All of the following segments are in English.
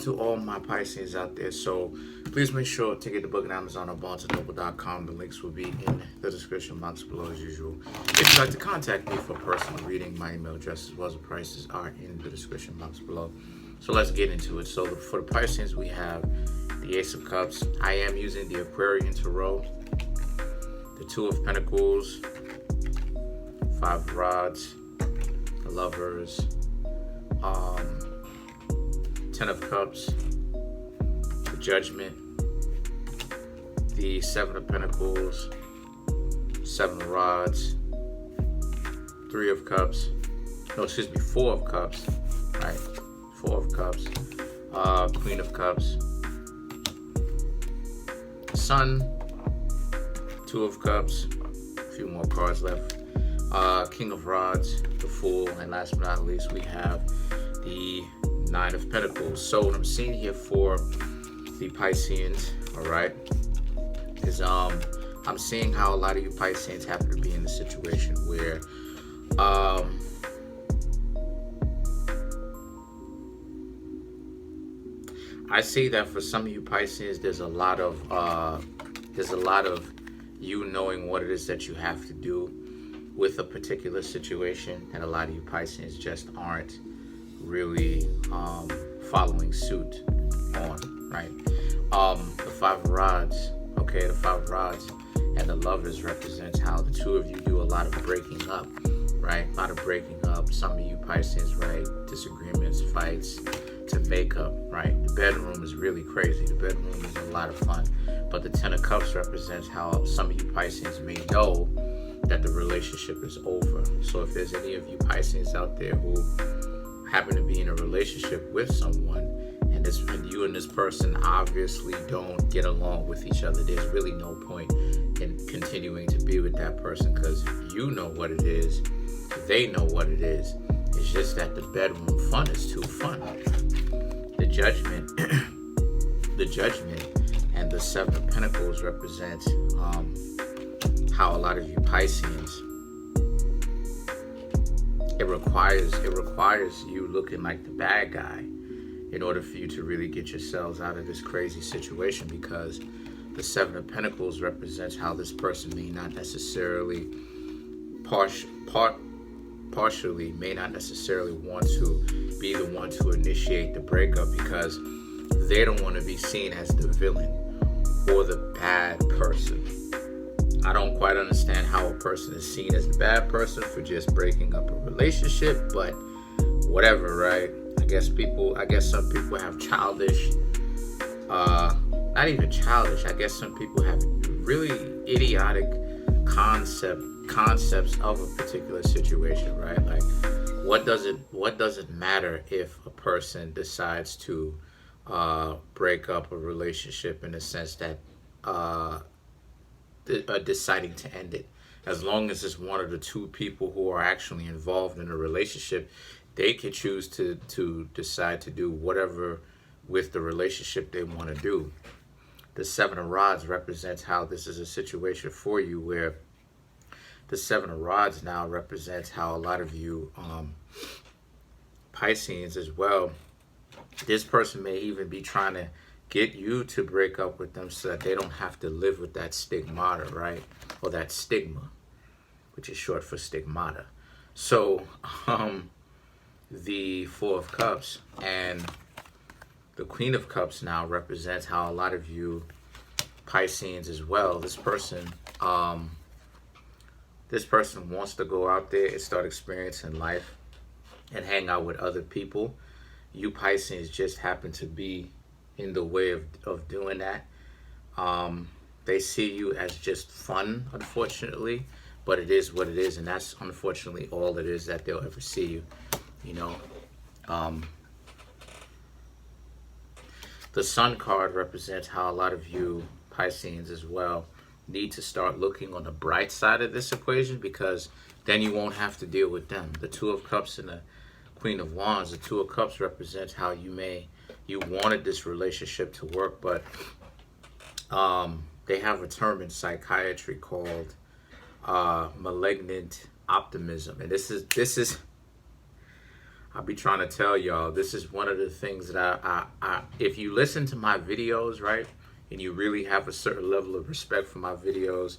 to all my Pisces out there. So please make sure to get the book on Amazon or BarnesandNoble.com. The links will be in the description box below as usual. If you'd like to contact me for personal reading, my email address as well as the prices are in the description box below. So let's get into it. So for the Pisces, we have the Ace of Cups. I am using the Aquarian Tarot, the Two of Pentacles, Five of Rods, the Lovers, Ten of Cups, the Judgment, the Seven of Pentacles, Seven of Rods, Three of Cups, Four of Cups, right? Four of Cups, Queen of Cups, Sun, Two of Cups, a few more cards left, King of Rods, the Fool, and last but not least, we have the Nine of Pentacles. So what I'm seeing here for the Pisceans, all right, is I'm seeing how a lot of you Pisceans happen to be in a situation where I see that for some of you Pisceans, there's a lot of you knowing what it is that you have to do with a particular situation, and a lot of you Pisceans just aren't really following suit on, right? The Five of Rods, okay, the Five of Rods and the Lovers represents how the two of you do a lot of breaking up, right? A lot of breaking up. Some of you Pisceans, right? Disagreements, fights to make up, right? The bedroom is really crazy. The bedroom is a lot of fun. But the Ten of Cups represents how some of you Pisceans may know that the relationship is over. So if there's any of you Pisceans out there who happen to be in a relationship with someone, and you and this person obviously don't get along with each other, there's really no point in continuing to be with that person, because you know what it is, they know what it is. It's just that the bedroom fun is too fun. The Judgment, the Judgment, and the Seven of Pentacles represents how a lot of you Pisceans, it requires you looking like the bad guy in order for you to really get yourselves out of this crazy situation, because the Seven of Pentacles represents how this person may not necessarily partially may not necessarily want to be the one to initiate the breakup, because they don't want to be seen as the villain or the bad person. I don't quite understand how a person is seen as the bad person for just breaking up a relationship, but whatever, right? I guess some people have childish, not even childish, I guess some people have really idiotic concepts of a particular situation, right? Like, what does it matter if a person decides to break up a relationship, in the sense that deciding to end it? As long as it's one of the two people who are actually involved in a relationship, they can choose to decide to do whatever with the relationship they want to do. The Seven of Rods represents how this is a situation for you, where the Seven of Rods now represents how a lot of you Pisceans as well, this person may even be trying to get you to break up with them so that they don't have to live with that stigmata, right? Or that stigma, which is short for stigmata. So the Four of Cups and the Queen of Cups now represents how a lot of you Pisceans as well, this person wants to go out there and start experiencing life and hang out with other people. You Pisceans just happen to be in the way of doing that. They see you as just fun, unfortunately, but it is what it is, and that's unfortunately all it is that they'll ever see you, you know. The Sun card represents how a lot of you Pisceans as well need to start looking on the bright side of this equation, because then you won't have to deal with them. The Two of Cups and the Queen of Wands, the Two of Cups represents how you wanted this relationship to work, but they have a term in psychiatry called malignant optimism, and this is I'll be trying to tell y'all, this is one of the things that I if you listen to my videos, right, and you really have a certain level of respect for my videos,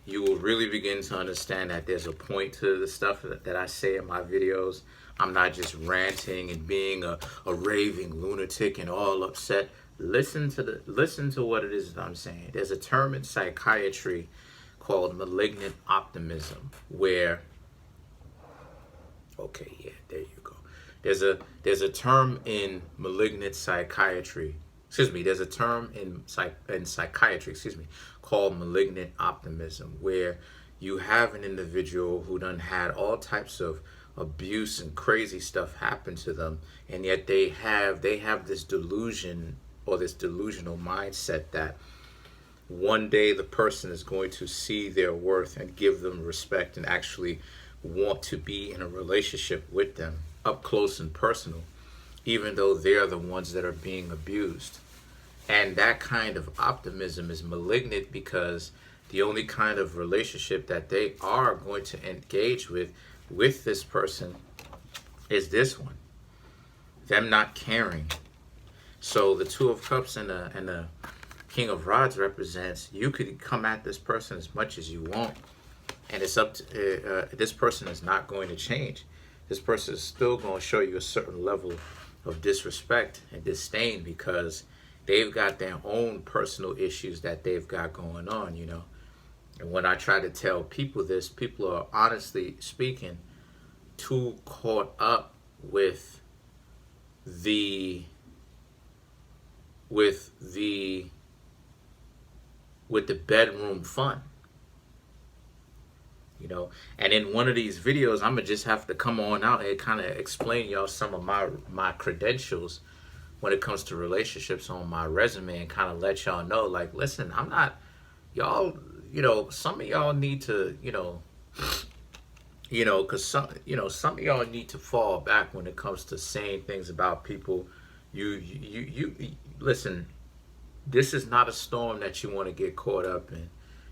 you will really begin to understand that there's a point to the stuff that I say in my videos. I'm not just ranting and being a raving lunatic and all upset. Listen to what it is that I'm saying. There's a term in psychiatry called malignant optimism, where, okay, yeah, there you go. There's a term in malignant psychiatry. Excuse me. There's a term in psychiatry. Excuse me, called malignant optimism, where you have an individual who done had all types of abuse and crazy stuff happen to them, and yet they have this delusion, or this delusional mindset, that one day the person is going to see their worth and give them respect and actually want to be in a relationship with them up close and personal, even though they're the ones that are being abused. And that kind of optimism is malignant, because the only kind of relationship that they are going to engage with this person is this one, them not caring. So the Two of Cups and the King of Rods represents, you could come at this person as much as you want, and it's up to this person is not going to change. This person is still going to show you a certain level of disrespect and disdain, because they've got their own personal issues that they've got going on, you know. And when I try to tell people this, people are, honestly speaking, too caught up with the bedroom fun, you know. And in one of these videos, I'm gonna just have to come on out and kind of explain y'all some of my credentials when it comes to relationships on my resume, and kind of let y'all know, like, listen, I'm not, y'all, you know, some of y'all need to, because some of y'all need to fall back when it comes to saying things about people. You listen, this is not a storm that you want to get caught up in,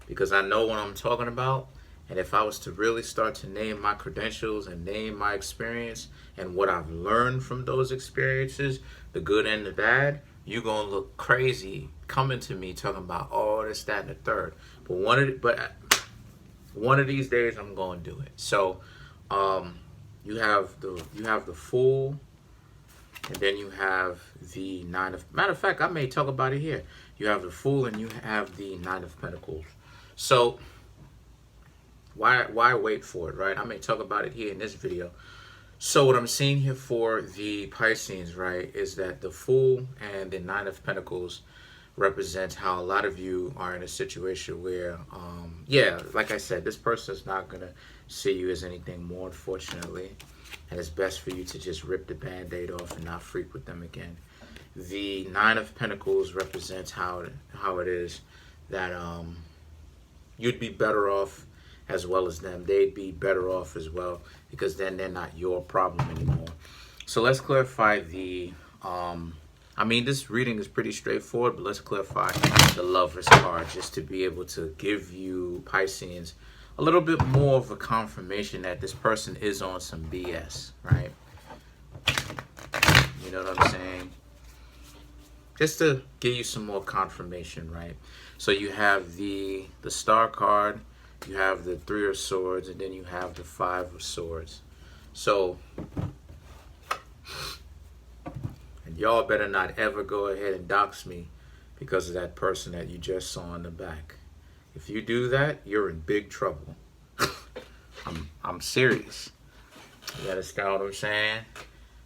because I know what I'm talking about. And if I was to really start to name my credentials and name my experience and what I've learned from those experiences, the good and the bad, you're going to look crazy coming to me talking about, oh, this, that, and the third. But one of these days I'm going to do it. So you have the Fool, and then you have the Nine of, matter of fact, I may talk about it here. You have the Fool and you have the Nine of Pentacles. So why wait for it, right? I may talk about it here in this video. So what I'm seeing here for the Pisces, right, is that the Fool and the Nine of Pentacles represents how a lot of you are in a situation where, yeah, like I said, this person is not going to see you as anything more, unfortunately. And it's best for you to just rip the Band-Aid off and not freak with them again. The Nine of Pentacles represents how it is that you'd be better off as well as them. They'd be better off as well, because then they're not your problem anymore. So let's clarify the, I mean, this reading is pretty straightforward, but let's clarify the Lover's card, just to be able to give you, Pisceans, a little bit more of a confirmation that this person is on some BS, right? You know what I'm saying? Just to give you some more confirmation, right? So you have the Star card, you have the Three of Swords, and then you have the Five of Swords. So, and y'all better not ever go ahead and dox me because of that person that you just saw in the back. If you do that, you're in big trouble. I'm serious. You understand what I'm saying?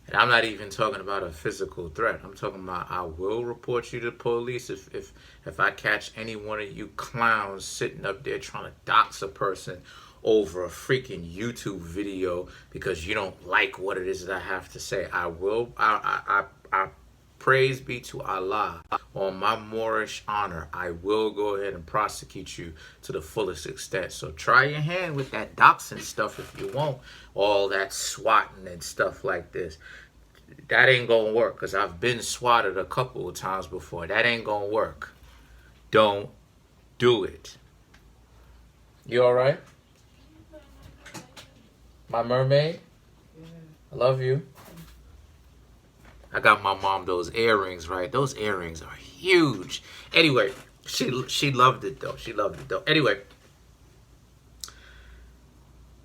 And I'm not even talking about a physical threat. I'm talking about, I will report you to the police if I catch any one of you clowns sitting up there trying to dox a person over a freaking YouTube video because you don't like what it is that I have to say. I praise be to Allah. On my Moorish honor, I will go ahead and prosecute you to the fullest extent. So try your hand with that doxing stuff if you want. All that swatting and stuff like this. That ain't gonna work, because I've been swatted a couple of times before. That ain't gonna work. Don't do it. You all right? My mermaid? I love you. I got my mom those earrings, right? Those earrings are huge. Anyway, she loved it though. She loved it though. Anyway,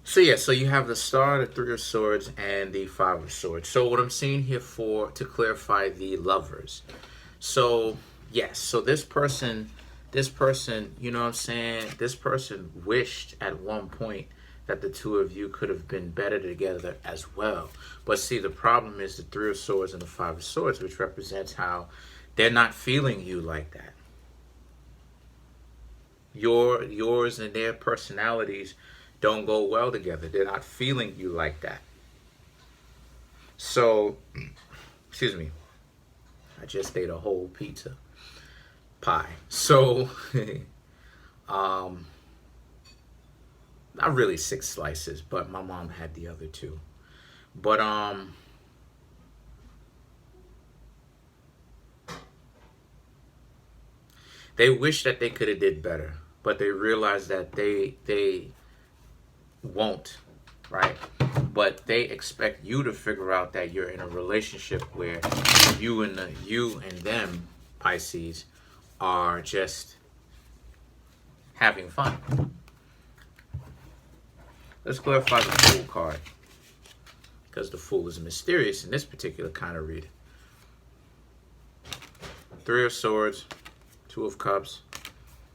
so yeah, so you have the Star, the Three of Swords, and the Five of Swords. So what I'm seeing here to clarify the Lovers. So yes, so this person, you know what I'm saying? This person wished at one point that the two of you could have been better together as well. But see, the problem is the Three of Swords and the Five of Swords, which represents how they're not feeling you like that. Yours and their personalities don't go well together. They're not feeling you like that. So, excuse me. I just ate a whole pizza pie. So, not really 6 slices, but my mom had the other 2. But they wish that they could have did better, but they realize that they won't, right? But they expect you to figure out that you're in a relationship where you and them, Pisces, are just having fun. Let's clarify the Fool card, because the Fool is mysterious in this particular kind of reading. Three of Swords, Two of Cups,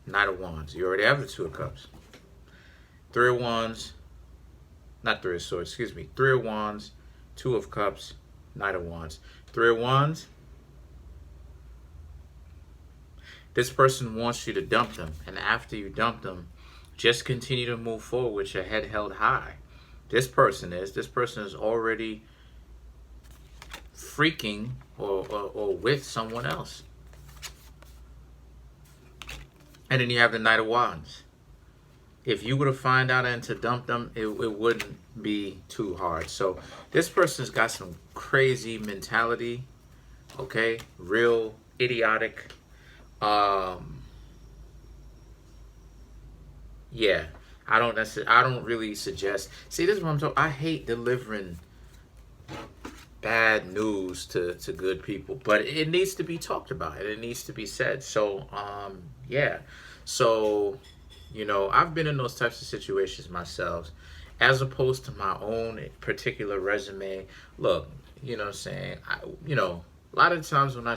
Knight of Wands. You already have the Two of Cups. Three of Wands, not Three of Swords, excuse me. Three of Wands, Two of Cups, Knight of Wands. Three of Wands. This person wants you to dump them, and after you dump them, just continue to move forward with your head held high. This person is already freaking or with someone else. And then you have the Knight of Wands. If you were to find out and to dump them, it wouldn't be too hard. So this person's got some crazy mentality, okay? Real idiotic. Yeah, I don't really suggest. See, this is what I'm talking. I hate delivering bad news to good people, but it needs to be talked about. It needs to be said. So, yeah. So, you know, I've been in those types of situations myself, as opposed to my own particular resume. Look, you know what I'm saying? A lot of the times when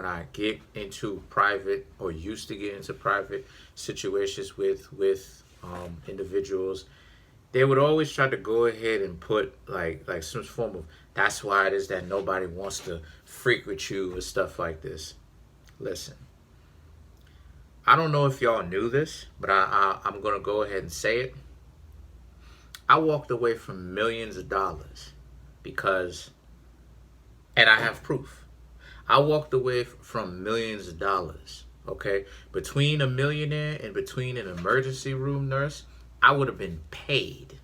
I get into private, or used to get into private situations with individuals, they would always try to go ahead and put like some form of, that's why it is that nobody wants to freak with you or stuff like this. Listen, I don't know if y'all knew this, but I'm gonna go ahead and say it. I walked away from millions of dollars because, and I have proof, I walked away from millions of dollars, okay? Between a millionaire and between an emergency room nurse, I would have been paid.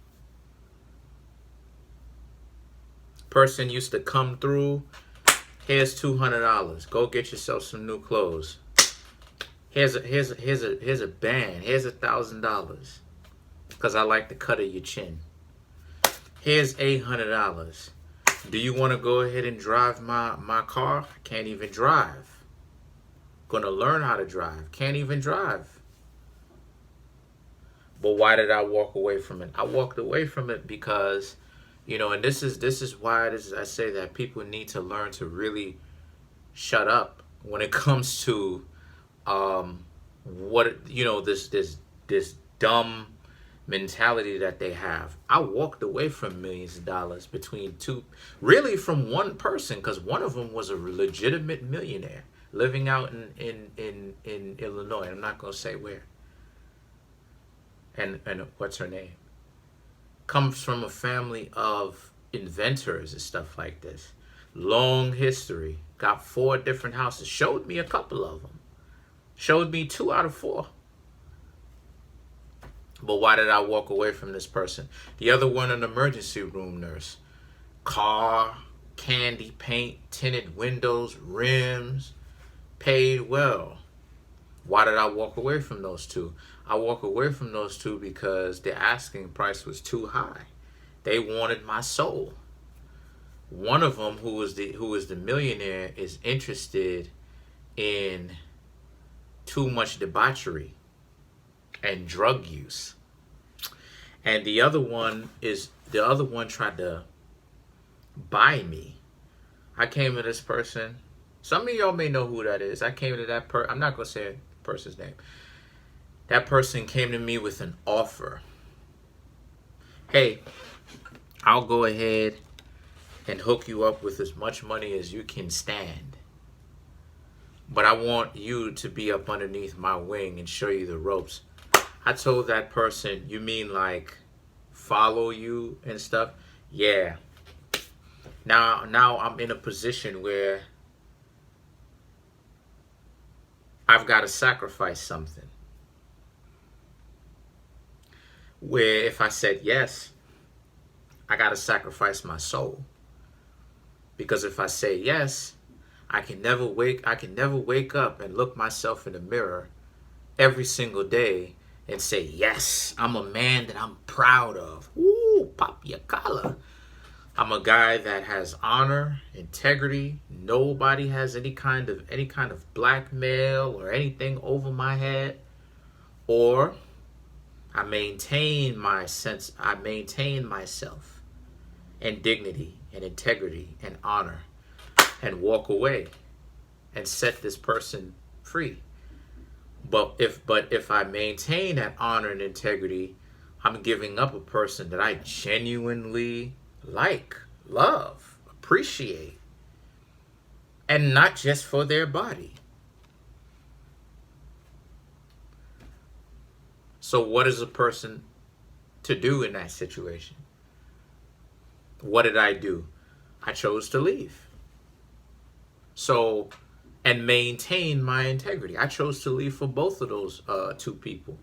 Person used to come through, here's $200. Go get yourself some new clothes. Here's a band. Here's $1,000 because I like the cut of your chin. Here's $800. Do you want to go ahead and drive my car? I can't even drive. Gonna learn how to drive. Can't even drive. But why did I walk away from it? I walked away from it because, you know, and this is why I say that people need to learn to really shut up when it comes to what, you know, this dumb mentality that they have. I walked away from millions of dollars really from one person, because one of them was a legitimate millionaire living out in Illinois. I'm not gonna say where. And what's her name? Comes from a family of inventors and stuff like this. Long history. Got 4 different houses. Showed me a couple of them. Showed me 2 out of 4. But why did I walk away from this person? The other one, an emergency room nurse. Car, candy paint, tinted windows, rims, paid well. Why did I walk away from those 2? I walk away from those 2 because the asking price was too high. They wanted my soul. One of them, who is the millionaire, is interested in too much debauchery and drug use. And the other one tried to buy me. I came to this person. Some of y'all may know who that is. I came to that I'm not going to say the person's name. That person came to me with an offer. Hey, I'll go ahead and hook you up with as much money as you can stand. But I want you to be up underneath my wing and show you the ropes. I told that person, you mean like follow you and stuff? Yeah. Now I'm in a position where I've got to sacrifice something. Where if I said yes, I got to sacrifice my soul. Because if I say yes, I can never wake up and look myself in the mirror every single day and say, yes, I'm a man that I'm proud of. Ooh, pop your collar. I'm a guy that has honor, integrity. Nobody has any kind of blackmail or anything over my head. Or I maintain myself and dignity and integrity and honor and walk away and set this person free. But if I maintain that honor and integrity, I'm giving up a person that I genuinely like, love, appreciate, and not just for their body. So what is a person to do in that situation? What did I do? I chose to leave. So, and maintain my integrity. I chose to leave for both of those two people.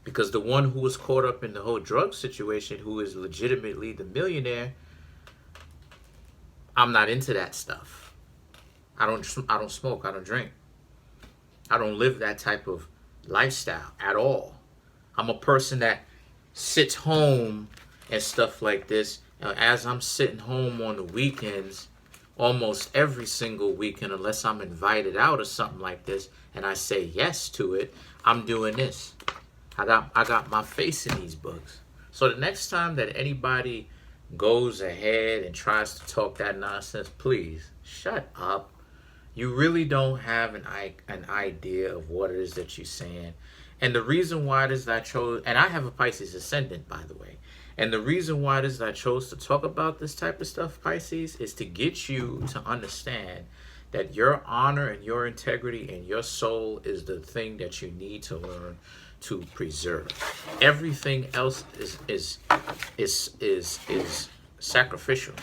Because the one who was caught up in the whole drug situation, who is legitimately the millionaire, I'm not into that stuff. I don't smoke. I don't drink. I don't live that type of lifestyle at all. I'm a person that sits home and stuff like this. As I'm sitting home on the weekends, almost every single weekend, unless I'm invited out or something like this, and I say yes to it, I'm doing this. I got my face in these books. So the next time that anybody goes ahead and tries to talk that nonsense, please shut up. You really don't have an idea of what it is that you're saying. And the reason why it is that I chose, and I have a Pisces ascendant, by the way, and the reason why it is that I chose to talk about this type of stuff, Pisces, is to get you to understand that your honor and your integrity and your soul is the thing that you need to learn to preserve. Everything else is sacrificial,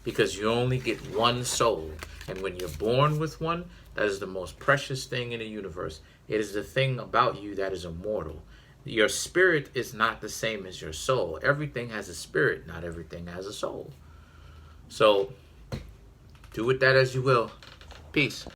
because you only get one soul, and when you're born with one, that is the most precious thing in the universe. It is the thing about you that is immortal. Your spirit is not the same as your soul. Everything has a spirit, not everything has a soul. So do with that as you will. Peace.